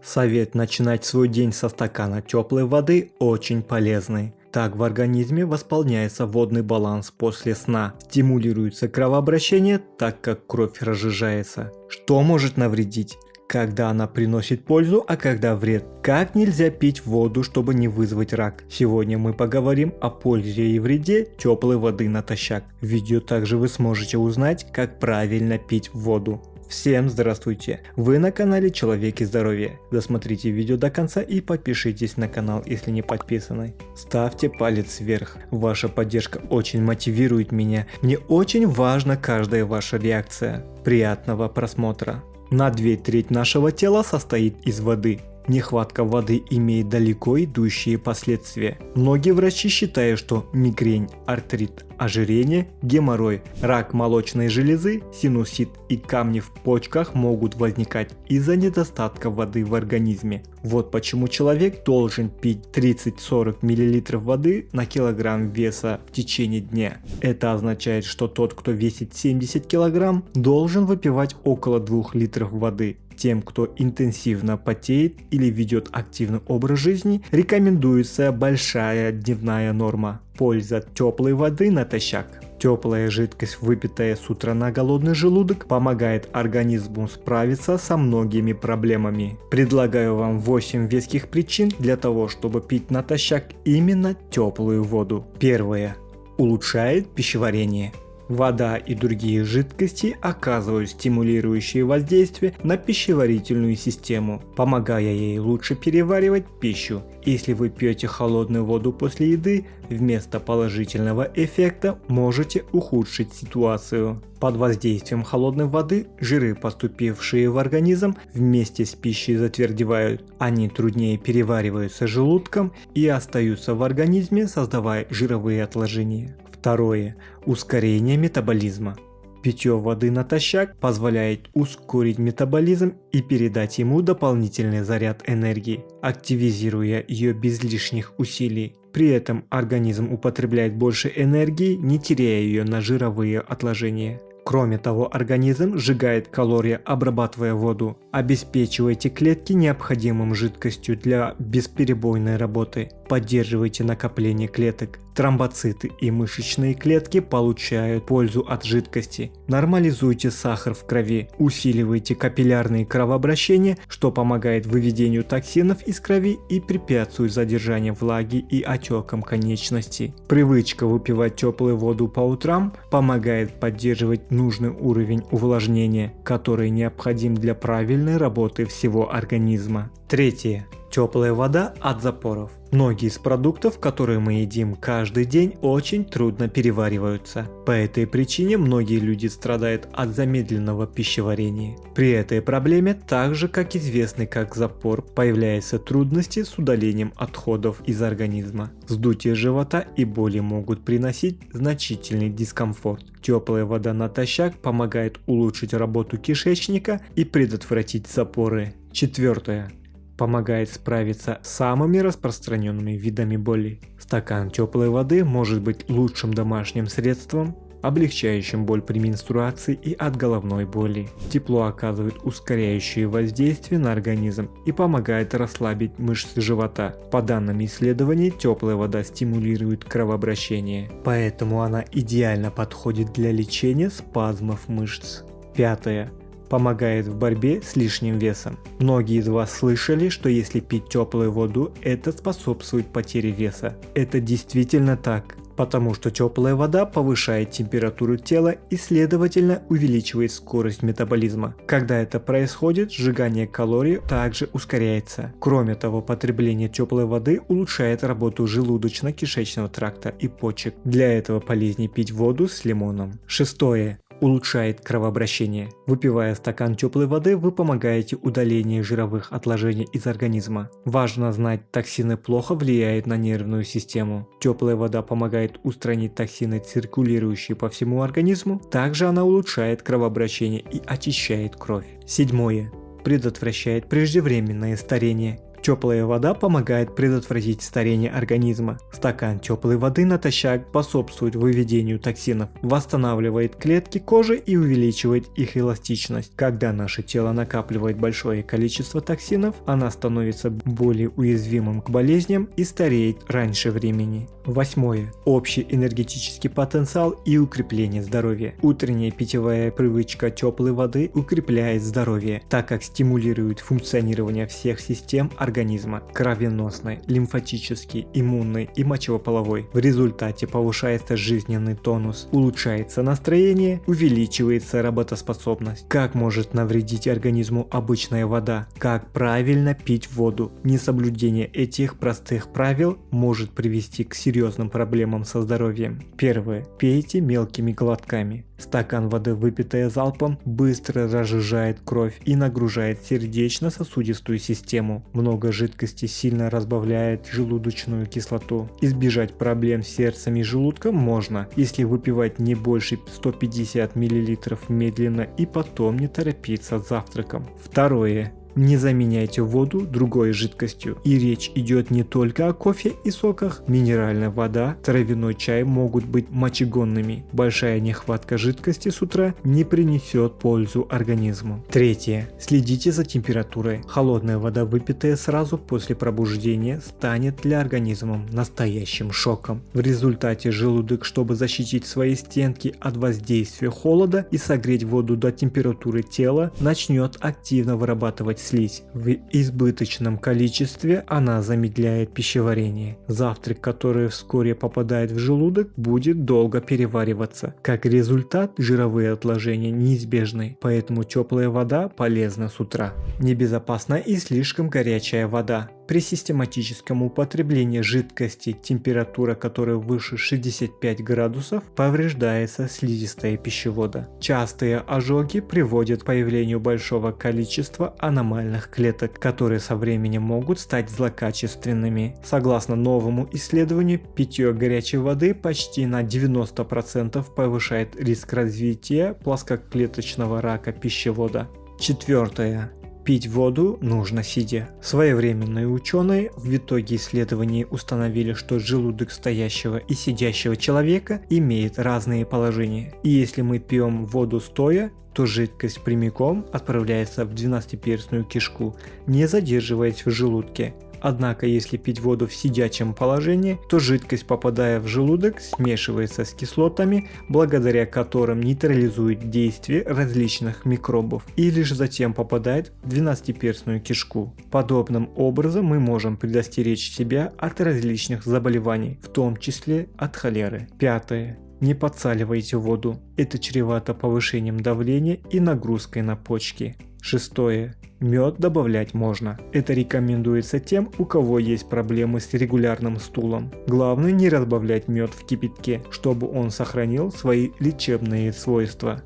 Совет начинать свой день со стакана теплой воды очень полезный. Так в организме восполняется водный баланс после сна, стимулируется кровообращение, так как кровь разжижается. Что может навредить? Когда она приносит пользу, а когда вред. Как нельзя пить воду, чтобы не вызвать рак? Сегодня мы поговорим о пользе и вреде теплой воды натощак. В видео также вы сможете узнать, как правильно пить воду. Всем здравствуйте! Вы на канале Человек и Здоровье. Досмотрите видео до конца и подпишитесь на канал, если не подписаны. Ставьте палец вверх. Ваша поддержка очень мотивирует меня. Мне очень важна каждая ваша реакция. Приятного просмотра. На 2/3 нашего тела состоит из воды. Нехватка воды имеет далеко идущие последствия. Многие врачи считают, что мигрень, артрит, ожирение, геморрой, рак молочной железы, синусит и камни в почках могут возникать из-за недостатка воды в организме. Вот почему человек должен пить 30-40 мл воды на килограмм веса в течение дня. Это означает, что тот, кто весит 70 кг, должен выпивать около 2 литров воды. Тем, кто интенсивно потеет или ведет активный образ жизни, рекомендуется большая дневная норма. Польза теплой воды натощак. Теплая жидкость, выпитая с утра на голодный желудок, помогает организму справиться со многими проблемами. Предлагаю вам 8 веских причин для того, чтобы пить натощак именно теплую воду. Первое. Улучшает пищеварение. Вода и другие жидкости оказывают стимулирующее воздействие на пищеварительную систему, помогая ей лучше переваривать пищу. Если вы пьете холодную воду после еды, вместо положительного эффекта можете ухудшить ситуацию. Под воздействием холодной воды жиры, поступившие в организм, вместе с пищей затвердевают. Они труднее перевариваются желудком и остаются в организме, создавая жировые отложения. Второе. Ускорение метаболизма. Питье воды натощак позволяет ускорить метаболизм и передать ему дополнительный заряд энергии, активизируя ее без лишних усилий. При этом организм употребляет больше энергии, не теряя ее на жировые отложения. Кроме того, организм сжигает калории, обрабатывая воду. Обеспечивайте клетки необходимым жидкостью для бесперебойной работы. Поддерживайте накопление клеток. Тромбоциты и мышечные клетки получают пользу от жидкости. Нормализуйте сахар в крови. Усиливайте капиллярные кровообращения, что помогает выведению токсинов из крови и препятствует задержанию влаги и отекам конечностей. Привычка выпивать теплую воду по утрам помогает поддерживать нужный уровень увлажнения, который необходим для правильной работы всего организма. Третье. Теплая вода от запоров. Многие из продуктов, которые мы едим каждый день, очень трудно перевариваются. По этой причине многие люди страдают от замедленного пищеварения. При этой проблеме, так же как известный как запор, появляются трудности с удалением отходов из организма. Вздутие живота и боли могут приносить значительный дискомфорт. Теплая вода натощак помогает улучшить работу кишечника и предотвратить запоры. Четвертое. Помогает справиться с самыми распространенными видами боли. Стакан теплой воды может быть лучшим домашним средством, облегчающим боль при менструации и от головной боли. Тепло оказывает ускоряющее воздействие на организм и помогает расслабить мышцы живота. По данным исследований, теплая вода стимулирует кровообращение, поэтому она идеально подходит для лечения спазмов мышц. Пятое. Помогает в борьбе с лишним весом. Многие из вас слышали, что если пить теплую воду, это способствует потере веса. Это действительно так, потому что теплая вода повышает температуру тела и, следовательно, увеличивает скорость метаболизма. Когда это происходит, сжигание калорий также ускоряется. Кроме того, потребление теплой воды улучшает работу желудочно-кишечного тракта и почек. Для этого полезнее пить воду с лимоном. Шестое. Улучшает кровообращение. Выпивая стакан теплой воды, вы помогаете удалению жировых отложений из организма. Важно знать, токсины плохо влияют на нервную систему. Теплая вода помогает устранить токсины, циркулирующие по всему организму. Также она улучшает кровообращение и очищает кровь. Седьмое. Предотвращает преждевременное старение. Теплая вода помогает предотвратить старение организма. Стакан теплой воды натощак способствует выведению токсинов, восстанавливает клетки кожи и увеличивает их эластичность. Когда наше тело накапливает большое количество токсинов, она становится более уязвимым к болезням и стареет раньше времени. 8. Общий энергетический потенциал и укрепление здоровья. Утренняя питьевая привычка теплой воды укрепляет здоровье, так как стимулирует функционирование всех систем организма – кровеносной, лимфатической, иммунной и мочеполовой. В результате повышается жизненный тонус, улучшается настроение, увеличивается работоспособность. Как может навредить организму обычная вода? Как правильно пить воду? Несоблюдение этих простых правил может привести к серьезным проблемам со здоровьем. Первое. Пейте мелкими глотками. Стакан воды, выпитая залпом, быстро разжижает кровь и нагружает сердечно-сосудистую систему. Много жидкости сильно разбавляет желудочную кислоту. Избежать проблем с сердцем и желудком можно, если выпивать не больше 150 мл медленно и потом не торопиться с завтраком. Второе. Не заменяйте воду другой жидкостью. И речь идет не только о кофе и соках. Минеральная вода, травяной чай могут быть мочегонными. Большая нехватка жидкости с утра не принесет пользу организму. Третье. Следите за температурой. Холодная вода, выпитая сразу после пробуждения, станет для организма настоящим шоком. В результате желудок, чтобы защитить свои стенки от воздействия холода и согреть воду до температуры тела, начнет активно вырабатывать слизь. В избыточном количестве она замедляет пищеварение. Завтрак, который вскоре попадает в желудок, будет долго перевариваться. Как результат, жировые отложения неизбежны, поэтому теплая вода полезна с утра. Небезопасна и слишком горячая вода. При систематическом употреблении жидкости, температура которой выше 65 градусов, повреждается слизистая пищевода. Частые ожоги приводят к появлению большого количества аномальных клеток, которые со временем могут стать злокачественными. Согласно новому исследованию, питье горячей воды почти на 90% повышает риск развития плоскоклеточного рака пищевода. Четвертое. Пить воду нужно сидя. Своевременные ученые в итоге исследований установили, что желудок стоящего и сидящего человека имеет разные положения. И если мы пьем воду стоя, то жидкость прямиком отправляется в двенадцатиперстную кишку, не задерживаясь в желудке. Однако, если пить воду в сидячем положении, то жидкость, попадая в желудок, смешивается с кислотами, благодаря которым нейтрализует действие различных микробов, и лишь затем попадает в двенадцатиперстную кишку. Подобным образом мы можем предостеречь себя от различных заболеваний, в том числе от холеры. Пятое. Не подсаливайте воду. Это чревато повышением давления и нагрузкой на почки. Шестое. Мед добавлять можно. Это рекомендуется тем, у кого есть проблемы с регулярным стулом. Главное не разбавлять мед в кипятке, чтобы он сохранил свои лечебные свойства.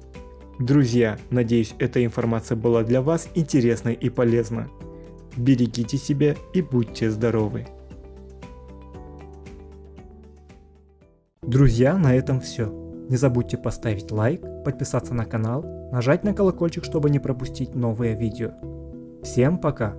Друзья, надеюсь, эта информация была для вас интересной и полезна. Берегите себя и будьте здоровы. Друзья, на этом все. Не забудьте поставить лайк, подписаться на канал, нажать на колокольчик, чтобы не пропустить новые видео. Всем пока!